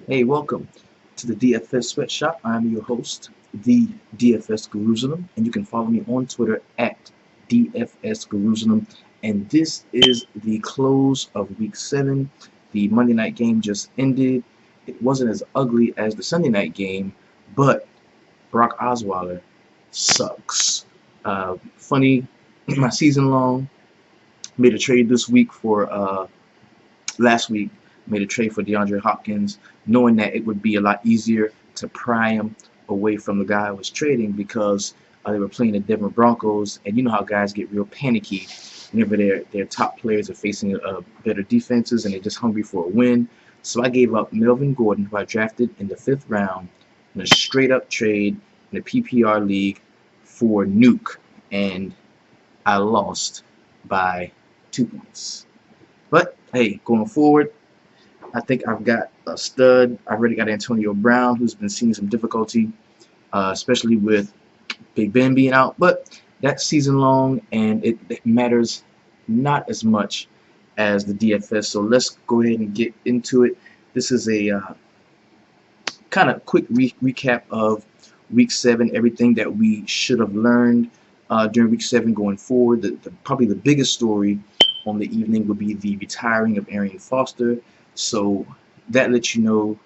Hey, welcome to the DFS Sweatshop. I'm your host, the DFS Jerusalem, and you can follow me on Twitter at DFS Jerusalem. And this is the close of Week 7. The Monday night game just ended. It wasn't as ugly as the Sunday night game, but Brock Osweiler sucks. Funny, my season long made a trade this week for last week. Made a trade for DeAndre Hopkins, knowing that it would be a lot easier to pry him away from the guy I was trading because they were playing the Denver Broncos, and you know how guys get real panicky whenever their top players are facing better defenses and they're just hungry for a win. So I gave up Melvin Gordon, who I drafted in the 5th round, in a straight-up trade in a PPR league for Nuke, and I lost by 2 points. But hey, going forward, I think I've got a stud. I already got Antonio Brown, who's been seeing some difficulty, especially with Big Ben being out. But that's season long, and it matters not as much as the DFS. So let's go ahead and get into it. This is a kind of quick recap of Week 7, everything that we should have learned during Week 7 going forward. Probably the biggest story on the evening would be the retiring of Arian Foster. So that lets you know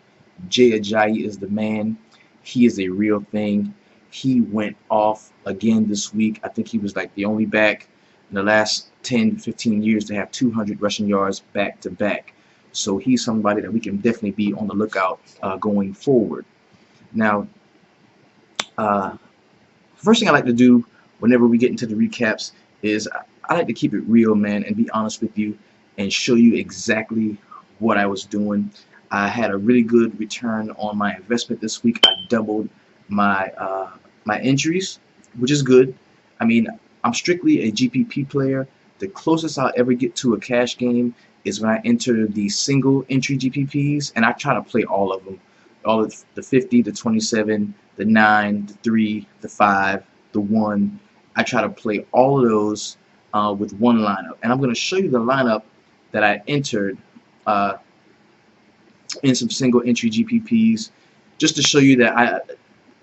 Jay Ajayi is the man. He is a real thing. He went off again this week. I think he was like the only back in the last 10 to 15 years to have 200 rushing yards back to back. So he's somebody that we can definitely be on the lookout going forward. Now, first thing I like to do whenever we get into the recaps is I like to keep it real, man, and be honest with you and show you exactly what I was doing. I had a really good return on my investment this week. I doubled my my entries, which is good. I mean, I'm strictly a GPP player. The closest I'll ever get to a cash game is when I enter the single entry GPPs, and I try to play all of them, all of the 50, the 27, the 9, the 3, the 5, the 1. I try to play all of those with one lineup, and I'm going to show you the lineup that I entered in some single entry GPPs, just to show you that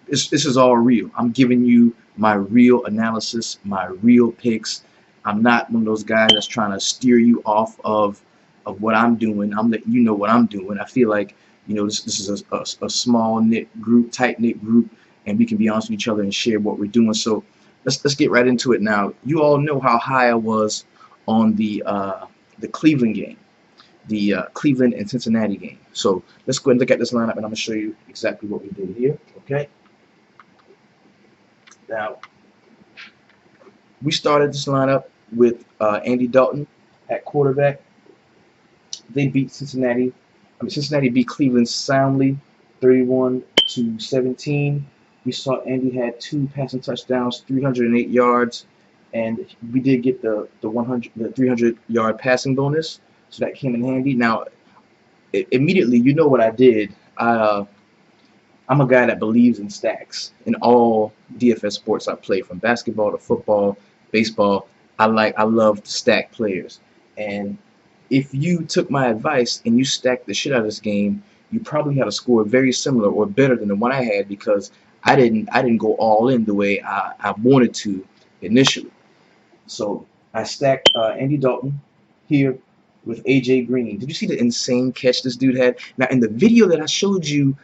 this is all real. I'm giving you my real analysis, my real picks. I'm not one of those guys that's trying to steer you off of what I'm doing. I'm letting you know what I'm doing. I feel like, you know, this is a small knit group, tight knit group, and we can be honest with each other and share what we're doing. So let's get right into it now. You all know how high I was on the Cleveland game, the Cleveland and Cincinnati game. So let's go and look at this lineup, and I'm going to show you exactly what we did here. Okay. Now, we started this lineup with Andy Dalton at quarterback. They beat Cincinnati. Cincinnati beat Cleveland soundly, 31-17. We saw Andy had 2 passing touchdowns, 308 yards, and we did get the 300-yard passing bonus, so that came in handy. Now, immediately, you know what I did. I'm a guy that believes in stacks in all DFS sports I play, from basketball to football, baseball. I love to stack players, and if you took my advice and you stacked the shit out of this game, you probably had a score very similar or better than the one I had, because I didn't go all in the way I wanted to initially. So I stacked Andy Dalton here with AJ Green. Did you see the insane catch this dude had? Now, in the video that I showed you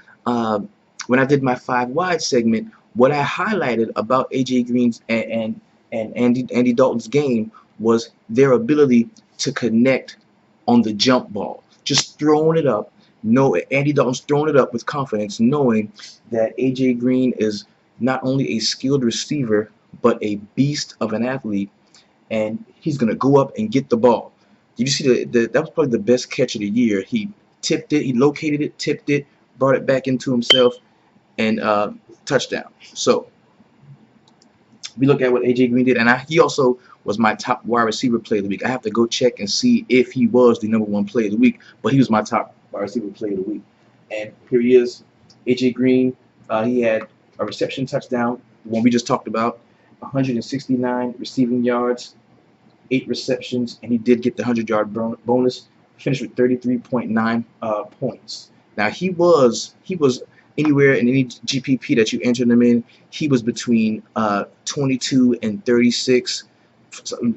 when I did my 5 wide segment, what I highlighted about AJ Green's and Andy Dalton's game was their ability to connect on the jump ball, just throwing it up. No, Andy Dalton's throwing it up with confidence, knowing that AJ Green is not only a skilled receiver but a beast of an athlete, and he's gonna go up and get the ball. Did you see that was probably the best catch of the year? He tipped it, he located it, tipped it, brought it back into himself, and touchdown. So we look at what AJ Green did, and he also was my top wide receiver play of the week. I have to go check and see if he was the #1 play of the week, but he was my top wide receiver play of the week. And here he is, AJ Green. He had a reception touchdown, the one we just talked about, 169 receiving yards, 8 receptions, and he did get the 100-yard bonus. Finished with 33.9 points. Now he was anywhere in any GPP that you entered him in, he was between 22 and 36,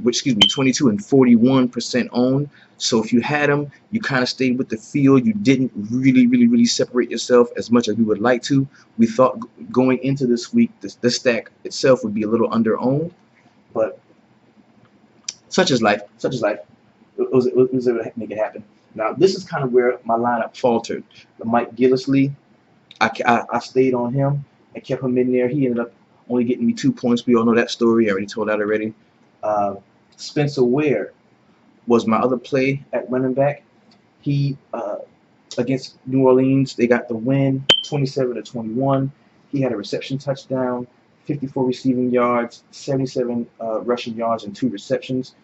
excuse me, 22 and 41% owned. So if you had him, you kind of stayed with the field. You didn't really separate yourself as much as we would like to. We thought going into this week, this stack itself would be a little under owned, but such is life. Such is life. It was able to make it happen. Now this is kind of where my lineup faltered. Mike Gillislee, I stayed on him and kept him in there. He ended up only getting me 2 points. We all know that story. I already told that already. Spencer Ware was my other play at running back. He against New Orleans, they got the win, 27-21. He had a reception touchdown, 54 receiving yards, 77 rushing yards, and 2 receptions.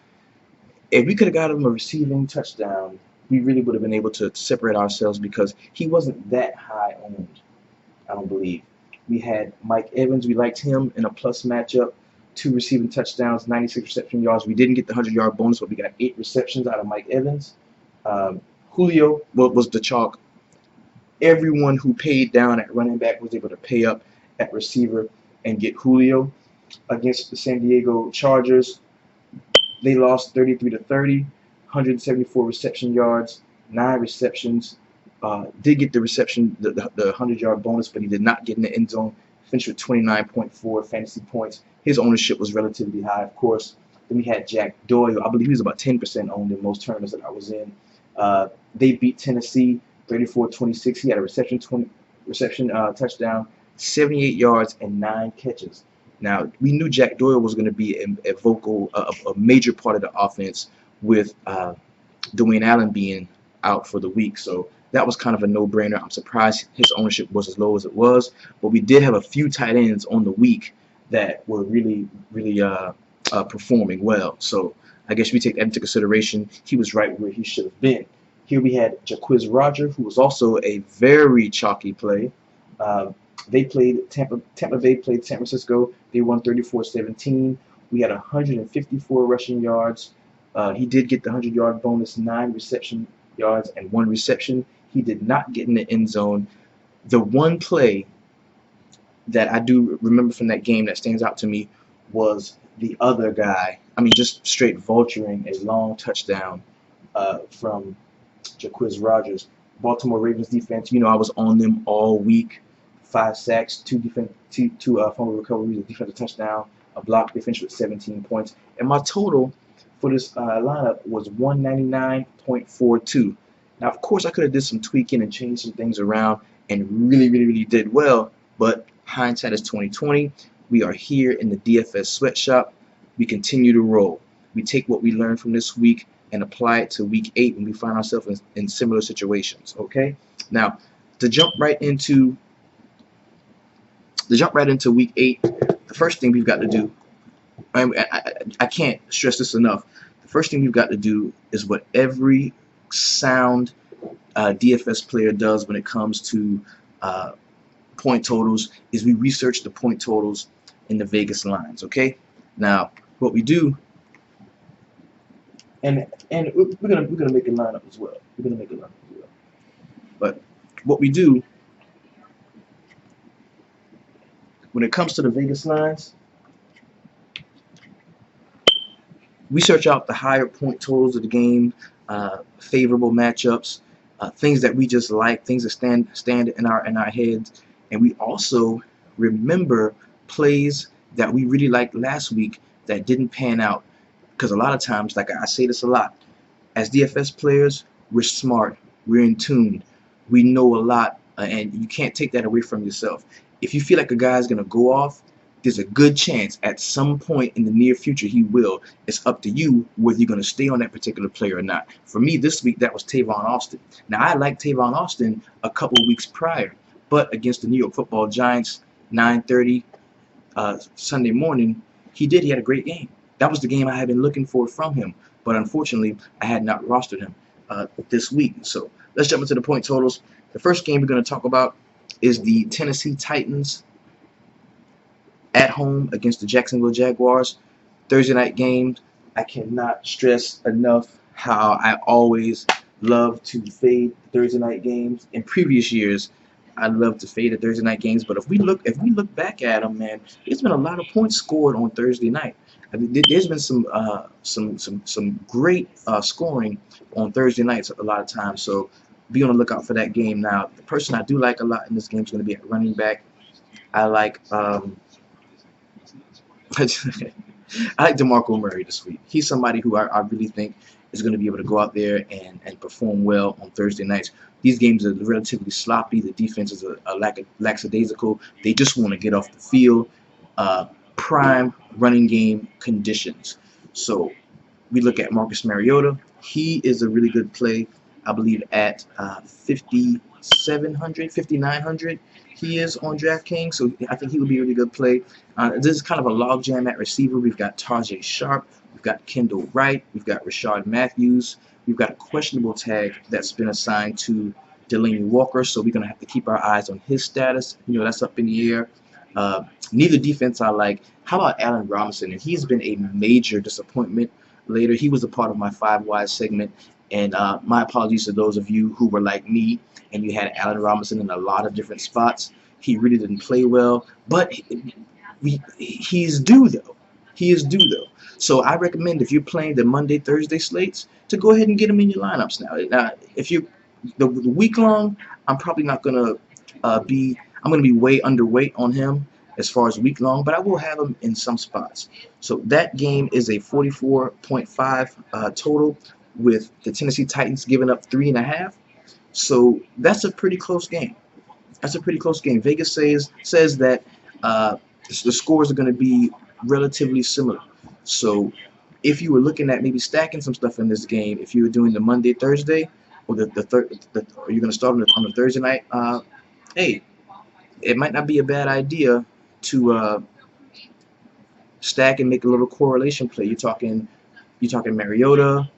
If we could have got him a receiving touchdown, we really would have been able to separate ourselves because he wasn't that high owned, I don't believe. We had Mike Evans. We liked him in a plus matchup. 2 receiving touchdowns, 96 reception yards. We didn't get the 100-yard bonus, but we got 8 receptions out of Mike Evans. Julio was the chalk. Everyone who paid down at running back was able to pay up at receiver and get Julio. Against the San Diego Chargers, they lost 33-30, 174 reception yards, 9 receptions. Did get the reception, the 100-yard bonus, but he did not get in the end zone. Finished with 29.4 fantasy points. His ownership was relatively high, of course. Then we had Jack Doyle. I believe he was about 10% owned in most tournaments that I was in. They beat Tennessee 34-26. He had a reception touchdown, 78 yards, and 9 catches. Now, we knew Jack Doyle was going to be a major part of the offense with Dwayne Allen being out for the week. So that was kind of a no-brainer. I'm surprised his ownership was as low as it was. But we did have a few tight ends on the week that were really performing well. So I guess we take that into consideration. He was right where he should have been. Here we had Jacquizz Rodgers, who was also a very chalky play. They played Tampa Bay played San Francisco. They won 34-17. We had 154 rushing yards. He did get the 100-yard bonus, 9 reception yards, and 1 reception. He did not get in the end zone. The one play that I do remember from that game that stands out to me was the other guy. I mean, just straight vulturing a long touchdown from Jacquizz Rodgers. Baltimore Ravens defense, you know, I was on them all week. 5 sacks, 2 fumble recoveries, a defensive touchdown, a block. They finished with 17 points. And my total for this lineup was 199.42. Now, of course, I could have did some tweaking and changed some things around and really did well, but hindsight is 2020. We are here in the DFS Sweatshop. We continue to roll. We take what we learned from this week and apply it to week 8 when we find ourselves in similar situations. Okay? Now, to jump right into week 8, the first thing we've got to do, I can't stress this enough, the first thing we've got to do is what every sound DFS player does when it comes to point totals, is we research the point totals in the Vegas lines. Okay, now what we do, and we're gonna make a lineup as well. But what we do when it comes to the Vegas lines, we search out the higher point totals of the game, favorable matchups, things that we just like, things that stand in our heads, and we also remember plays that we really liked last week that didn't pan out. Because a lot of times, like I say this a lot, as DFS players, we're smart, we're in tune, we know a lot, and you can't take that away from yourself. If you feel like a guy's gonna go off, there's a good chance at some point in the near future he will. It's up to you whether you're going to stay on that particular player or not. For me this week, that was Tavon Austin. Now, I liked Tavon Austin a couple of weeks prior, but against the New York Football Giants, 9:30 Sunday morning, he had a great game. That was the game I had been looking for from him, but unfortunately, I had not rostered him this week. So let's jump into the point totals. The first game we're going to talk about is the Tennessee Titans at home against the Jacksonville Jaguars. Thursday night game. I cannot stress enough how I always love to fade Thursday night games. In previous years, I love to fade the Thursday night games. But if we look back at them, man, there's been a lot of points scored on Thursday night. I mean, there's been some great scoring on Thursday nights a lot of times. So be on the lookout for that game. Now, the person I do like a lot in this game is going to be at running back. I like I like DeMarco Murray this week. He's somebody who I really think is going to be able to go out there and perform well on Thursday nights. These games are relatively sloppy. The defense is a lackadaisical. They just want to get off the field. Prime running game conditions. So we look at Marcus Mariota. He is a really good play, I believe, at 5,700, 5,900. He is on DraftKings, so I think he would be a really good play. This is kind of a logjam at receiver. We've got Tajay Sharp, we've got Kendall Wright, we've got Rashad Matthews, we've got a questionable tag that's been assigned to Delaney Walker, so we're going to have to keep our eyes on his status. You know, that's up in the air. Neither defense I like. How about Allen Robinson? And he's been a major disappointment later. He was a part of my 5 Wise segment, and my apologies to those of you who were like me and you had Allen Robinson in a lot of different spots. He really didn't play well, but he's due though. He is due though. So I recommend, if you're playing the Monday, Thursday slates, to go ahead and get him in your lineups now. Now, if you the week long, I'm probably not gonna I'm gonna be way underweight on him as far as week long, but I will have him in some spots. So that game is a 44.5 total, with the Tennessee Titans giving up 3.5. So that's a pretty close game. That's a pretty close game. Vegas says that the scores are going to be relatively similar. So if you were looking at maybe stacking some stuff in this game, if you were doing the Monday, Thursday, or or you're going to start on the Thursday night, hey, it might not be a bad idea to stack and make a little correlation play. You're talking Mariota,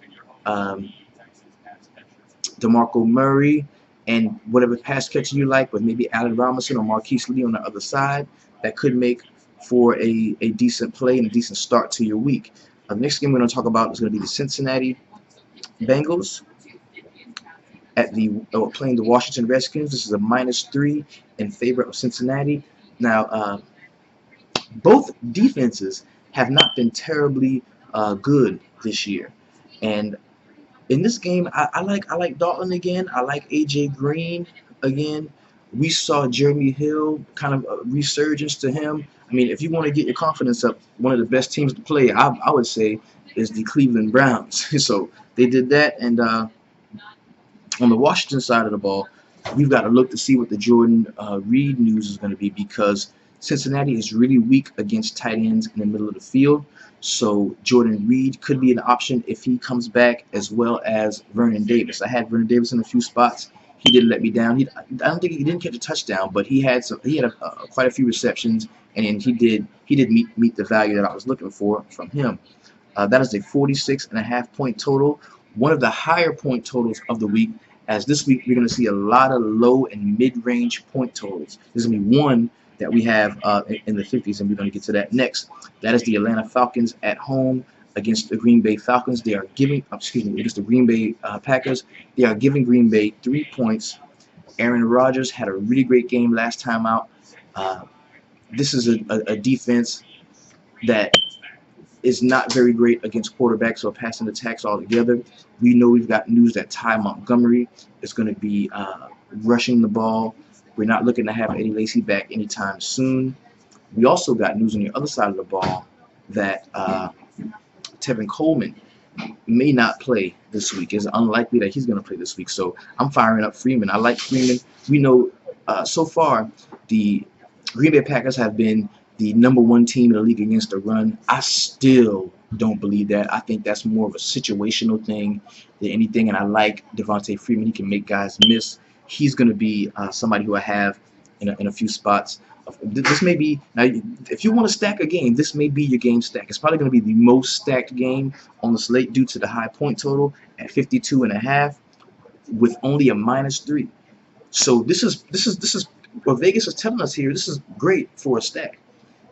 DeMarco Murray, and whatever pass catcher you like, with maybe Allen Robinson or Marquise Lee on the other side. That could make for a decent play and a decent start to your week. The next game we're going to talk about is going to be the Cincinnati Bengals at playing the Washington Redskins. This is a -3 in favor of Cincinnati. Now, both defenses have not been terribly good this year, and in this game, I like Dalton again. I like AJ Green again. We saw Jeremy Hill, kind of a resurgence to him. I mean, if you want to get your confidence up, one of the best teams to play, I would say, is the Cleveland Browns. So they did that, and on the Washington side of the ball, we've got to look to see what the Jordan Reed news is going to be, because Cincinnati is really weak against tight ends in the middle of the field. So Jordan Reed could be an option if he comes back, as well as Vernon Davis. I had Vernon Davis in a few spots. He did let me down. I don't think he didn't catch a touchdown, but he had quite a few receptions, and he did meet the value that I was looking for from him. That is a 46.5 point total, one of the higher point totals of the week, as this week we're going to see a lot of low and mid-range point totals. There's going to be one that we have in the 50s, and we're going to get to that next. That is the Atlanta Falcons at home against the Green Bay Falcons. They are giving, against the Green Bay Packers. They are giving Green Bay 3 points. Aaron Rodgers had a really great game last time out. This is a defense that is not very great against quarterbacks or passing attacks altogether. We know we've got news that Ty Montgomery is going to be rushing the ball. We're not looking to have Eddie Lacy back anytime soon. We also got news on the other side of the ball that Tevin Coleman may not play this week. It's unlikely that he's going to play this week. So I'm firing up Freeman. I like Freeman. We know so far the Green Bay Packers have been the #1 team in the league against the run. I still don't believe that. I think that's more of a situational thing than anything. And I like Devontae Freeman. He can make guys miss. He's going to be somebody who I have in a few spots. This may be, now if you want to stack a game, this may be your game stack. It's probably going to be the most stacked game on the slate due to the high point total at 52.5 with only a -3. So this is what Vegas is telling us here. This is great for a stack.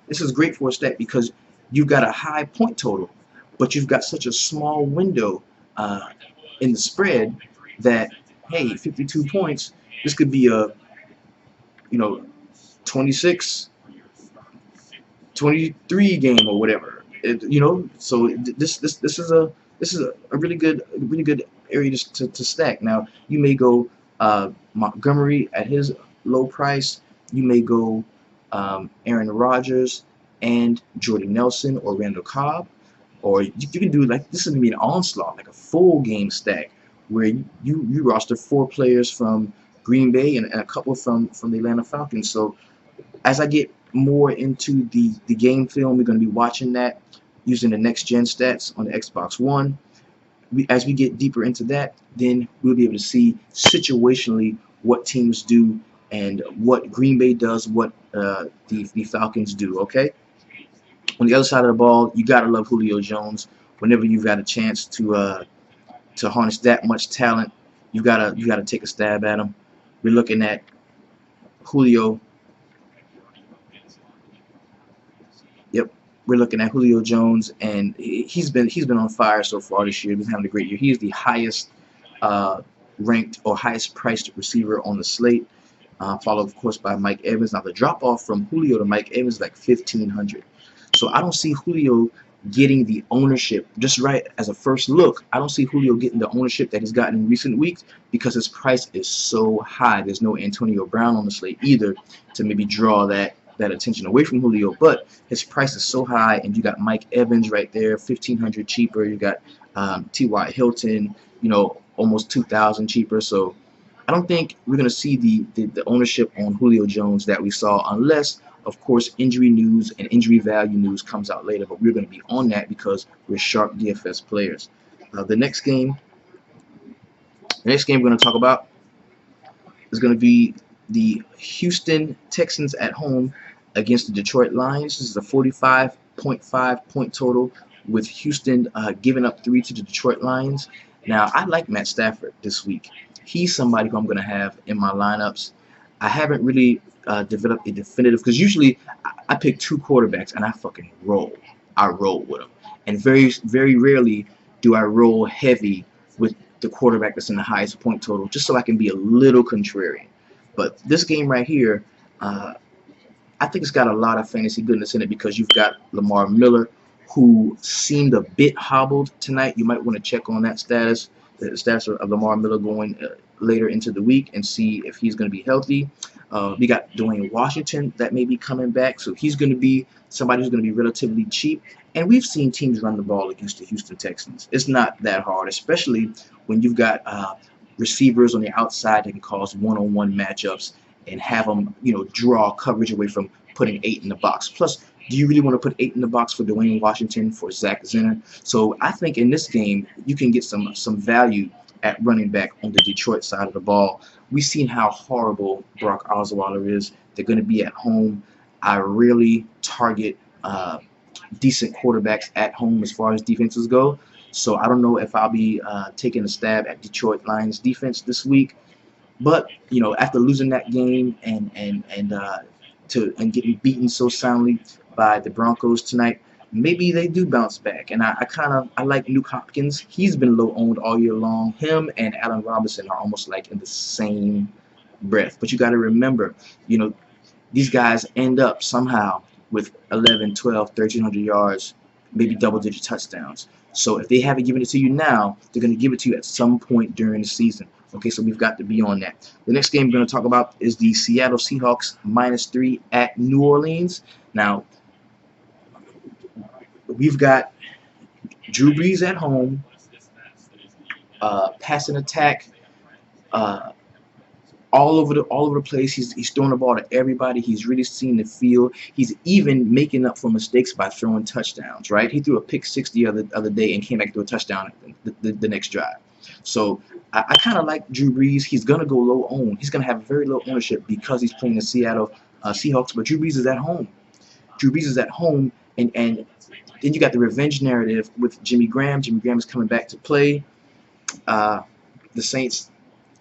This is great for a stack because you've got a high point total, but you've got such a small window in the spread that, hey, 52 points, this could be a, 26, 23 game or whatever. So this is a really good area to stack. Now you may go Montgomery at his low price. You may go Aaron Rodgers and Jordy Nelson or Randall Cobb, or you can do, like, this is gonna be an onslaught, like a full game stack where you roster 4 players from Green Bay and a couple from the Atlanta Falcons. So as I get more into the game film, we're going to be watching that using the next gen stats on the Xbox One. As we get deeper into that, then we'll be able to see situationally what teams do and what Green Bay does, what the Falcons do. Okay. On the other side of the ball, you gotta love Julio Jones. Whenever you've got a chance to harness that much talent, you gotta take a stab at him. We're looking at Julio. Yep, we're looking at Julio Jones, and he's been on fire so far this year. He's been having a great year. He is the highest ranked or highest priced receiver on the slate, followed of course by Mike Evans. Now the drop off from Julio to Mike Evans is like 1,500. So I don't see Julio getting the ownership just right as a first look. I don't see Julio getting the ownership that he's gotten in recent weeks because his price is so high. There's no Antonio Brown on the slate either to maybe draw that attention away from Julio, but his price is so high, and you got Mike Evans right there, 1,500 cheaper. You got T.Y. Hilton, almost 2,000 cheaper. So I don't think we're going to see the ownership on Julio Jones that we saw, unless, of course, injury news and injury value news comes out later. But we're going to be on that because we're sharp DFS players. The next game we're going to talk about is going to be the Houston Texans at home against the Detroit Lions. This is a 45.5 point total, with Houston giving up 3 to the Detroit Lions. Now, I like Matt Stafford this week. He's somebody who I'm going to have in my lineups. I haven't really developed a definitive, because usually I pick 2 quarterbacks and I fucking roll. I roll with them. And very, very rarely do I roll heavy with the quarterback that's in the highest point total, just so I can be a little contrarian. But this game right here, I think it's got a lot of fantasy goodness in it because you've got Lamar Miller, who seemed a bit hobbled tonight. You might want to check on that status, the status of Lamar Miller going later into the week, and see if he's going to be healthy. We got Dwayne Washington that may be coming back, so he's going to be somebody who's going to be relatively cheap. And we've seen teams run the ball against the Houston Texans. It's not that hard, especially when you've got receivers on the outside that can cause one-on-one matchups and have them, draw coverage away from putting 8 in the box. Plus, do you really want to put 8 in the box for Dwayne Washington, for Zach Zenner? So I think in this game you can get some value at running back on the Detroit side of the ball. We've seen how horrible Brock Osweiler is. They're going to be at home. I really target decent quarterbacks at home as far as defenses go. So I don't know if I'll be taking a stab at Detroit Lions defense this week. But after losing that game and getting beaten so soundly by the Broncos tonight, maybe they do bounce back. And I like Luke Hopkins. He's been low owned all year long. Him and Allen Robinson are almost like in the same breath. But you got to remember, these guys end up somehow with 11, 12, 1,300 yards, maybe double-digit touchdowns. So if they haven't given it to you now, they're going to give it to you at some point during the season. Okay, so we've got to be on that. The next game we're going to talk about is the Seattle Seahawks -3 at New Orleans. Now, we've got Drew Brees at home, passing attack, all over the place. He's throwing the ball to everybody. He's really seeing the field. He's even making up for mistakes by throwing touchdowns. Right? He threw a pick 6 the other day and came back to a touchdown the next drive. So I kind of like Drew Brees. He's gonna go low owned. He's gonna have very low ownership because he's playing the Seattle Seahawks. But Drew Brees is at home. Drew Brees is at home, and then you got the revenge narrative with Jimmy Graham. Jimmy Graham is coming back to play the Saints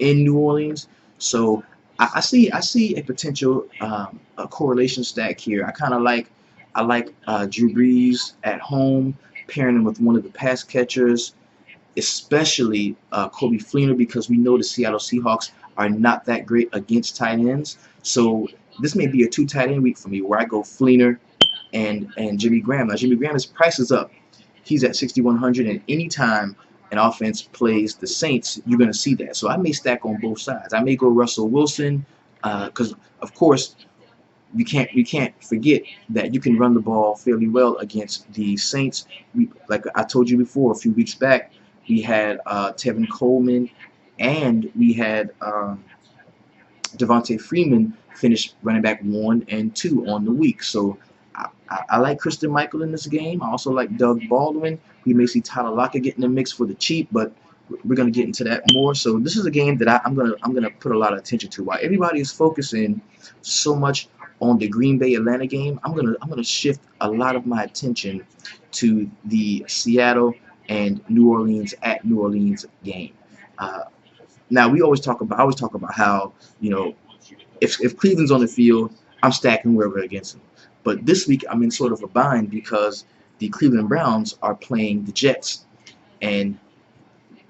in New Orleans. So I see a potential a correlation stack here. I like Drew Brees at home, pairing him with one of the pass catchers. especially Kobe Fleener, because we know the Seattle Seahawks are not that great against tight ends. So this may be a 2 tight end week for me, where I go Fleener and Jimmy Graham. Now Jimmy Graham's price is up. He's at 6,100, and anytime an offense plays the Saints, you're going to see that. So I may stack on both sides. I may go Russell Wilson, because of course you can't forget that you can run the ball fairly well against the Saints. Like I told you before, a few weeks back, we had Tevin Coleman, and we had Devontae Freeman finish running back 1 and 2 on the week. So I like Christian Michael in this game. I also like Doug Baldwin. We may see Tyler Lockett getting the mix for the cheap, but we're gonna get into that more. So this is a game that I'm gonna put a lot of attention to. While everybody is focusing so much on the Green Bay Atlanta game, I'm gonna shift a lot of my attention to the Seattle and New Orleans at New Orleans game. Now I always talk about how, you know, if Cleveland's on the field, I'm stacking wherever against them. But this week I'm in sort of a bind because the Cleveland Browns are playing the Jets, and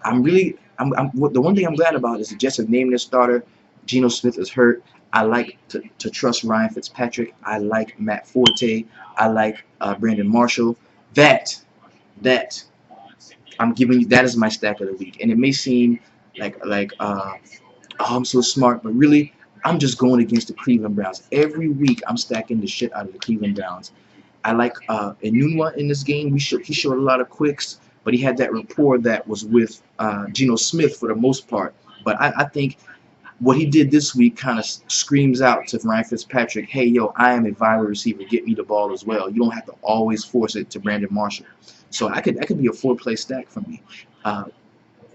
the one thing I'm glad about is the Jets have named their starter. Geno Smith is hurt. I like to trust Ryan Fitzpatrick. I like Matt Forte. I like Brandon Marshall. That I'm giving you, that is my stack of the week. And it may seem like oh, I'm so smart, but really I'm just going against the Cleveland Browns. Every week I'm stacking the shit out of the Cleveland Browns. I like Enunwa in this game. He showed a lot of quicks, but he had that rapport that was with Geno Smith for the most part. But I think what he did this week kind of screams out to Ryan Fitzpatrick, hey, yo, I am a viable receiver. Get me the ball as well. You don't have to always force it to Brandon Marshall. So that could be a 4-play stack for me.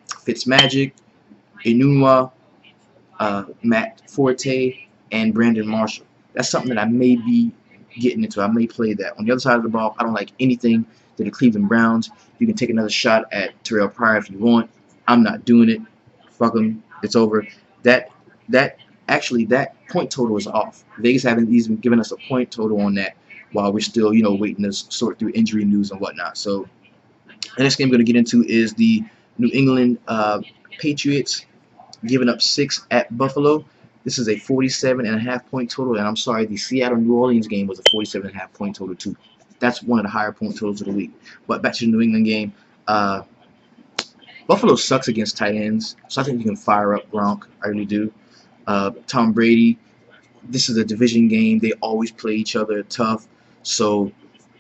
Fitzmagic, Enunwa, Matt Forte, and Brandon Marshall. That's something that I may be getting into. I may play that. On the other side of the ball, I don't like anything to the Cleveland Browns. You can take another shot at Terrell Pryor if you want. I'm not doing it. Fuck them. It's over. That point total is off. Vegas haven't even given us a point total on that while we're still, you know, waiting to sort through injury news and whatnot. So the next game I'm going to get into is the New England Patriots giving up 6 at Buffalo. This is a 47.5 point total, and I'm sorry, the Seattle New Orleans game was a 47.5 point total too. That's one of the higher point totals of the week. But back to the New England game. Buffalo sucks against tight ends, so I think you can fire up Gronk. I really do. Tom Brady, this is a division game. They always play each other tough. So,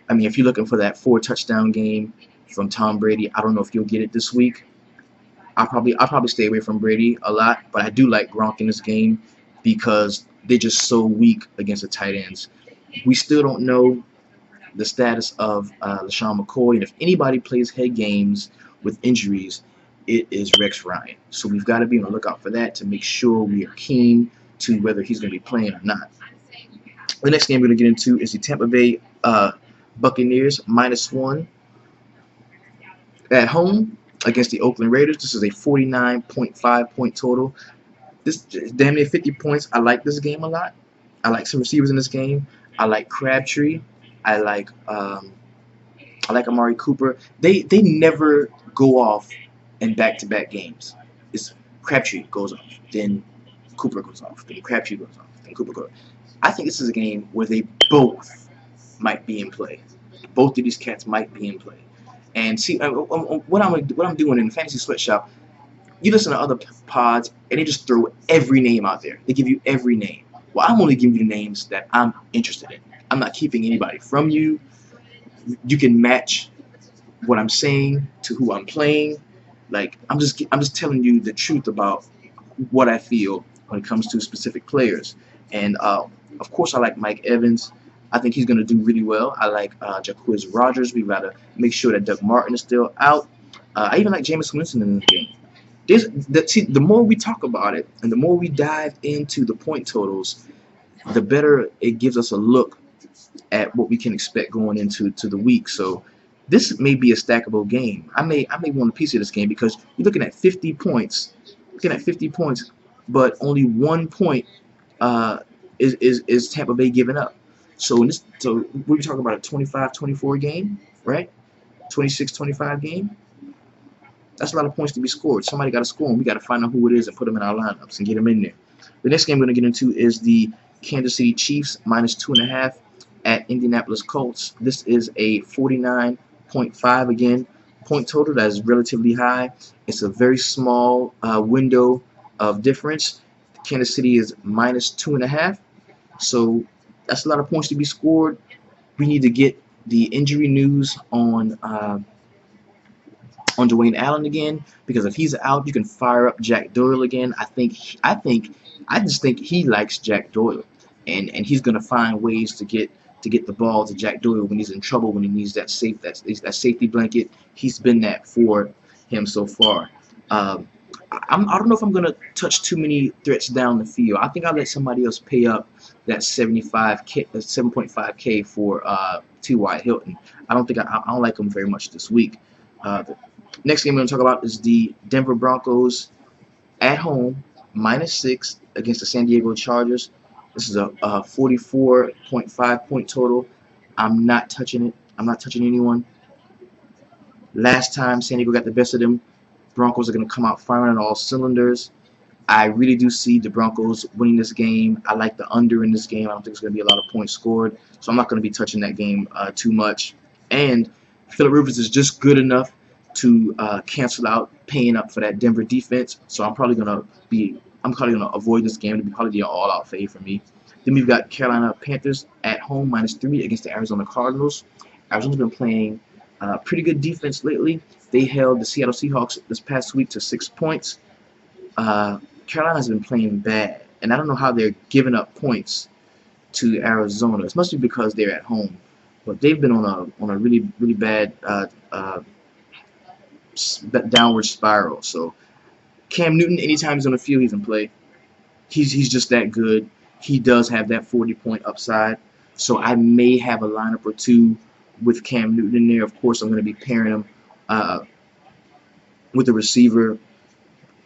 I mean, if you're looking for that 4-touchdown game from Tom Brady, I don't know if you'll get it this week. I'll probably stay away from Brady a lot, but I do like Gronk in this game because they're just so weak against the tight ends. We still don't know the status of LaShawn McCoy, and if anybody plays head games with injuries, it is Rex Ryan. So we've got to be on the lookout for that to make sure we are keen to whether he's going to be playing or not. The next game we're going to get into is the Tampa Bay Buccaneers -1 at home against the Oakland Raiders. This is a 49.5 point total. This is damn near 50 points. I like this game a lot. I like some receivers in this game. I like Crabtree. I like Amari Cooper. They never go off in back-to-back games. It's Crabtree goes off, then Cooper goes off, then Crabtree goes off, then Cooper goes off. I think this is a game where they both might be in play. Both of these cats might be in play. And see, what I'm doing in the Fantasy Sweatshop, you listen to other pods, and they just throw every name out there. They give you every name. Well, I'm only giving you names that I'm interested in. I'm not keeping anybody from you. You can match what I'm saying to who I'm playing. Like, I'm just telling you the truth about what I feel when it comes to specific players. And of course, I like Mike Evans. I think he's going to do really well. I like Jacquizz Rodgers. We've got to make sure that Doug Martin is still out. I even like Jameis Winston in this game. The more we talk about it and the more we dive into the point totals, the better it gives us a look at what we can expect going into the week. So this may be a stackable game. I may want a piece of this game because you're looking at 50 points. But only 1 point is Tampa Bay giving up. So we're talking about a 25-24 game, right? 26-25 game. That's a lot of points to be scored. Somebody got to score them. We got to find out who it is and put them in our lineups and get them in there. The next game we're going to get into is the Kansas City Chiefs -2.5 at Indianapolis Colts. This is a 49.5 again point total. That is relatively high. It's a very small window of difference. Kansas City is -2.5, so that's a lot of points to be scored. We need to get the injury news on Dwayne Allen again, because if he's out, you can fire up Jack Doyle again. I just think he likes Jack Doyle, and he's gonna find ways to get the ball to Jack Doyle when he's in trouble, when he needs that safety blanket. He's been that for him so far. I don't know if I'm gonna touch too many threats down the field. I think I'll let somebody else pay up that 7.5K for T.Y. Hilton. I don't like him very much this week. The next game we're gonna talk about is the Denver Broncos at home -6 against the San Diego Chargers. This is a 44.5 point total. I'm not touching it. I'm not touching anyone. Last time San Diego got the best of them, Broncos are going to come out firing on all cylinders. I really do see the Broncos winning this game. I like the under in this game. I don't think it's going to be a lot of points scored, so I'm not going to be touching that game too much. And Phillip Rivers is just good enough to cancel out paying up for that Denver defense. So I'm probably going to avoid this game. It'll be probably the all-out fade for me. Then we've got Carolina Panthers at home -3 against the Arizona Cardinals. Arizona's been playing pretty good defense lately. They held the Seattle Seahawks this past week to 6 points. Carolina's been playing bad, and I don't know how they're giving up points to Arizona. It must be because they're at home, but they've been on a really bad downward spiral. So Cam Newton, anytime he's on the field, he can play. He's just that good. He does have that 40-point upside. So I may have a lineup or two with Cam Newton in there. Of course, I'm going to be pairing him with a receiver,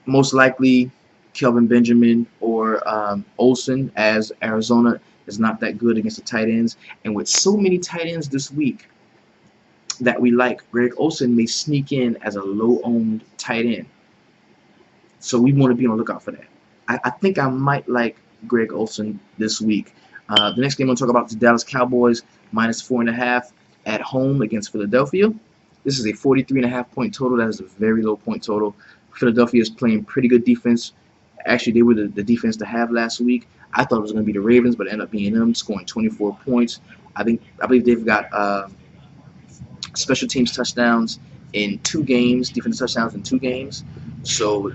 most likely Kelvin Benjamin or Olsen, as Arizona is not that good against the tight ends. And with so many tight ends this week that we like, Greg Olsen may sneak in as a low-owned tight end. So we want to be on the lookout for that. I think I might like Greg Olsen this week. The next game I'm going to talk about is the Dallas Cowboys -4.5 at home against Philadelphia. This is a 43.5 point total. That is a very low point total. Philadelphia is playing pretty good defense. Actually, they were the defense to have last week. I thought it was going to be the Ravens, but it ended up being them, scoring 24 points. I believe they've got special teams touchdowns in 2 games, defensive touchdowns in 2 games. So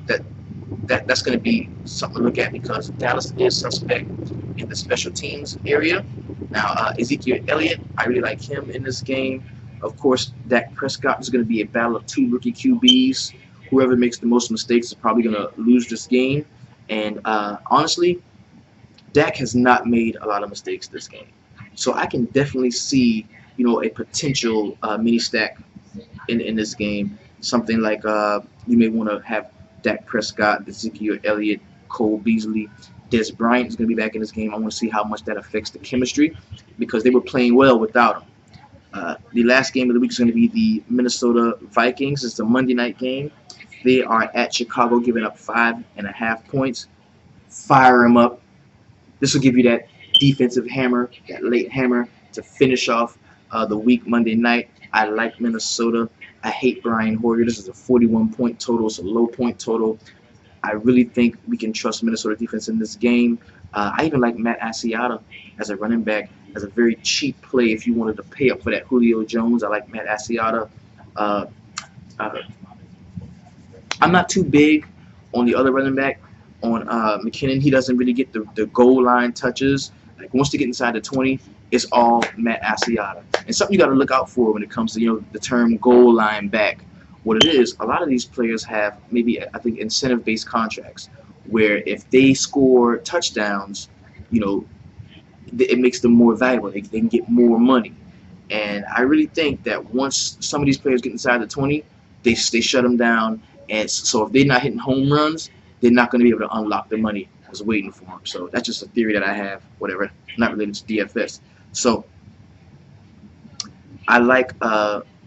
that's going to be something to look at, because Dallas is suspect in the special teams area. Now, Ezekiel Elliott, I really like him in this game. Of course, Dak Prescott is going to be a battle of 2 rookie QBs. Whoever makes the most mistakes is probably going to lose this game. And honestly, Dak has not made a lot of mistakes this game. So I can definitely see, a potential mini stack in this game. Something like you may want to have Dak Prescott, Ezekiel Elliott, Cole Beasley. Des Bryant is going to be back in this game. I want to see how much that affects the chemistry, because they were playing well without him. The last game of the week is going to be the Minnesota Vikings. It's a Monday night game. They are at Chicago, giving up 5.5 points. Fire them up. This will give you that defensive hammer, that late hammer to finish off the week Monday night. I like Minnesota. I hate Brian Hoyer. This is a 41-point total. It's a low point total. I really think we can trust Minnesota defense in this game. I even like Matt Asiata as a running back, as a very cheap play if you wanted to pay up for that Julio Jones. I like Matt Asiata. I'm not too big on the other running back, on McKinnon. He doesn't really get the goal line touches. Like, once they get inside the 20, it's all Matt Asiata. And something you got to look out for when it comes to the term goal line back. What it is, a lot of these players have maybe, I think, incentive-based contracts, where if they score touchdowns, it makes them more valuable. They can get more money. And I really think that once some of these players get inside the 20, they shut them down. And so if they're not hitting home runs, they're not going to be able to unlock the money that's waiting for them. So that's just a theory that I have, whatever, not related to DFS. So I like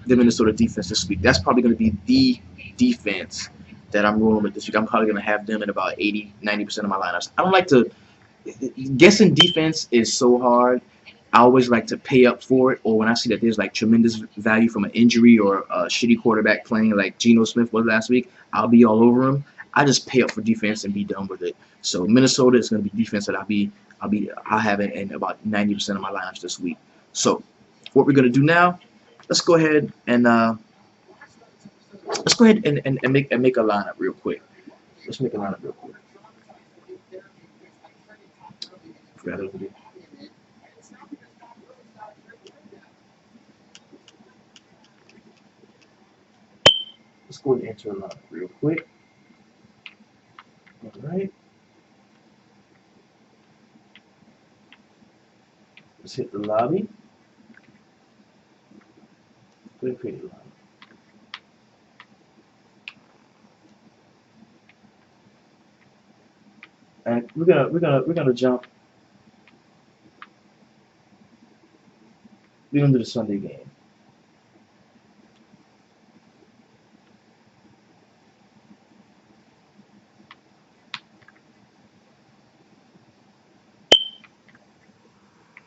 the Minnesota defense this week. That's probably going to be the defense that I'm rolling with this week. I'm probably going to have them in about 80-90% of my lineups. I don't like to guessing defense is so hard. I always like to pay up for it, or when I see that there's like tremendous value from an injury or a shitty quarterback playing like Geno Smith was last week, I'll be all over him. I just pay up for defense and be done with it. So Minnesota is going to be defense that I'll have it in about 90% of my lineups this week. So what we're going to do now, let's go ahead and make a lineup real quick. Let's make a lineup real quick. Forgot what to do. Let's go ahead and enter a lineup real quick. All right. Let's hit the lobby. Go ahead and create a lobby. And we're gonna jump. We're gonna do the Sunday game.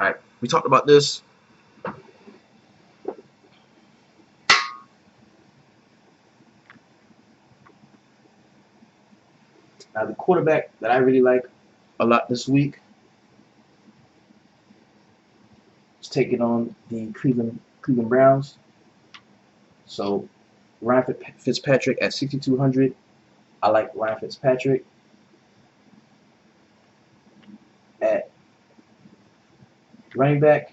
All right, we talked about this. Now the quarterback that I really like a lot this week is taking on the Cleveland Browns. So Ryan Fitzpatrick at 6,200. I like Ryan Fitzpatrick. At running back,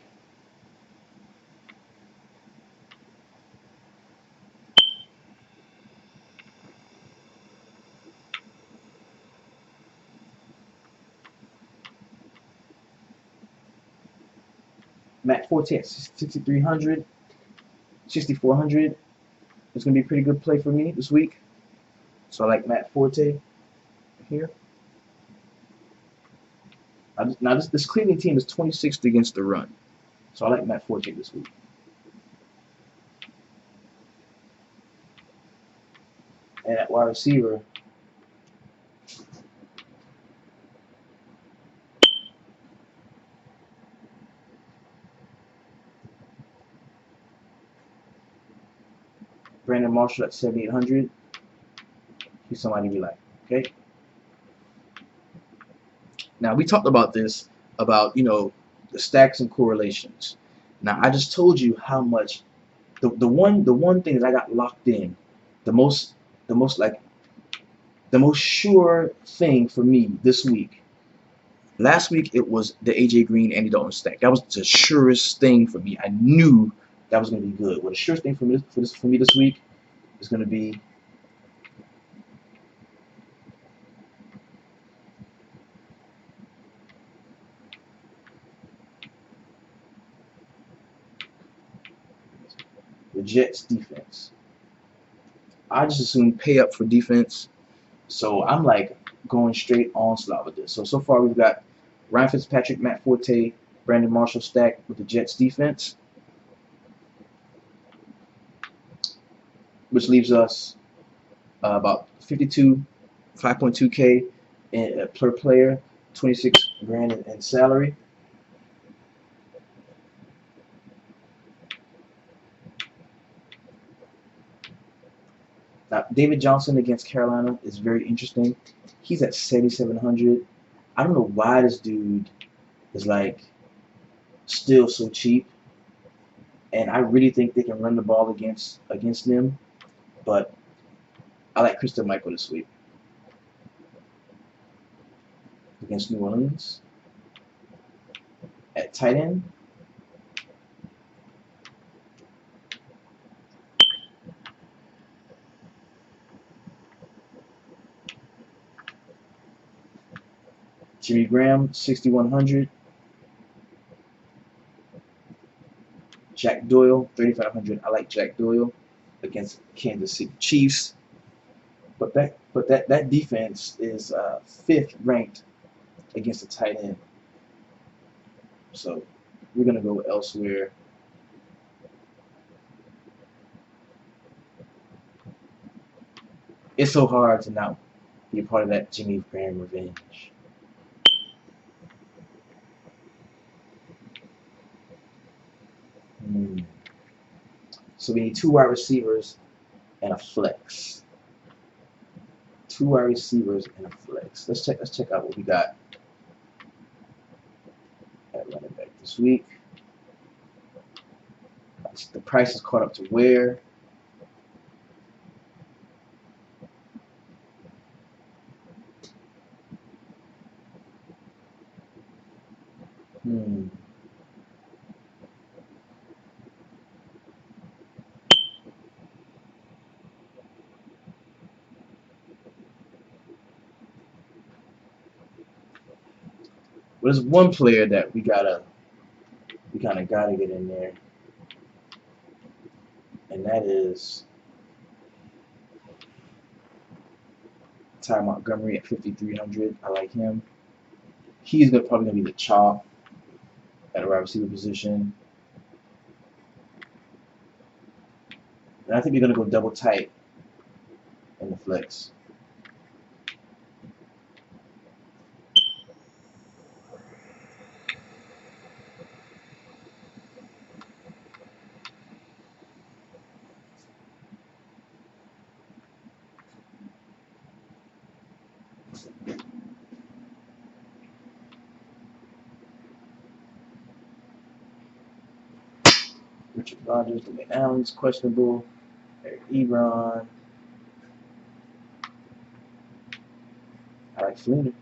Matt Forte at 6,300. 6,400 is going to be a pretty good play for me this week. So I like Matt Forte here. Now this Cleveland team is 26th against the run. So I like Matt Forte this week. And at wide receiver, Brandon Marshall at 7,800. He's somebody we like. Okay. Now we talked about this about the stacks and correlations. Now I just told you how much the one thing that I got locked in, the most sure thing for me this week. Last week it was the AJ Green Andy Dalton stack. That was the surest thing for me. I knew that was going to be good. Well, the surest thing for me this week is going to be the Jets defense. I just assume pay up for defense, so I'm like going straight onslaught with this. So far we've got Ryan Fitzpatrick, Matt Forte, Brandon Marshall stacked with the Jets defense, which leaves us about 5.2K per player, 26 grand in salary. Now, David Johnson against Carolina is very interesting. He's at 7,700. I don't know why this dude is like still so cheap, and I really think they can run the ball against them. But I like Christian Michael this week against New Orleans at tight end. Jimmy Graham, 6,100. Jack Doyle, 3,500. I like Jack Doyle against Kansas City Chiefs. But that defense is 5th ranked against the tight end. So we're gonna go elsewhere. it's so hard to not be a part of that Jimmy Graham revenge. So we need 2 wide receivers and a flex. 2 wide receivers and a flex. Let's check out what we got at running back this week. The price is caught up to where? Well, there's one player that we kind of gotta get in there, and that is Ty Montgomery at 5,300. I like him. He's probably gonna be the chalk at a wide receiver position, and I think we're gonna go double tight in the flex. Richard Rodgers, Dwayne Allen's questionable. Eric Ebron. I like Fleener,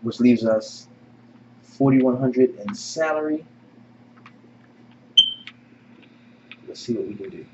which leaves us 4,100 in salary. Let's see what we can do.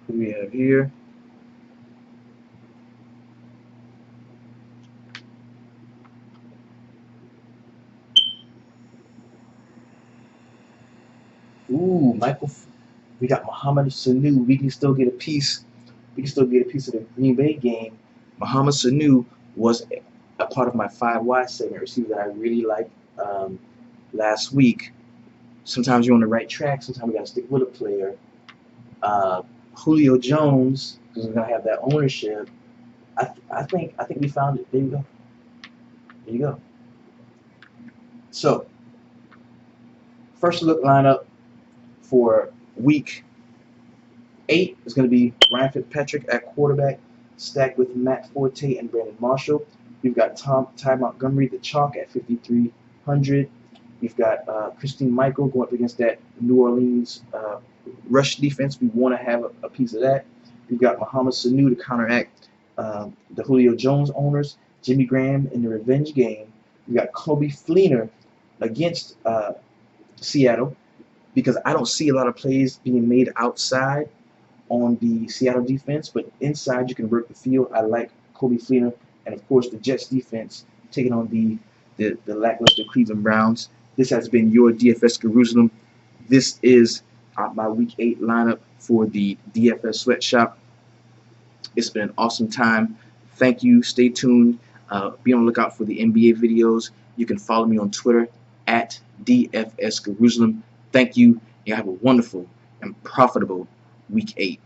Who do we have here? Ooh, we got Mohamed Sanu. We can still get a piece. We can still get a piece of the Green Bay game. Mohamed Sanu was a part of my 5Y segment receiver that I really liked last week. Sometimes you're on the right track. Sometimes we got to stick with a player. Julio Jones, because we're gonna have that ownership. I think we found it. There you go. There you go. So, first look lineup for week 8 is going to be Ryan Fitzpatrick at quarterback, stacked with Matt Forte and Brandon Marshall. We've got Ty Montgomery, the chalk, at 5,300. We've got Christine Michael going up against that New Orleans rush defense. We want to have a piece of that. We've got Mohamed Sanu to counteract the Julio Jones owners, Jimmy Graham in the revenge game. We've got Kobe Fleener against Seattle, because I don't see a lot of plays being made outside on the Seattle defense, but inside you can work the field. I like Kobe Fleener, and of course the Jets defense taking on the lackluster Cleveland Browns. This has been your DFS Jerusalem. This is my Week 8 lineup for the DFS Sweatshop. It's been an awesome time. Thank you. Stay tuned. Be on the lookout for the NBA videos. You can follow me on Twitter at DFS Jerusalem. Thank you, and have a wonderful and profitable Week 8.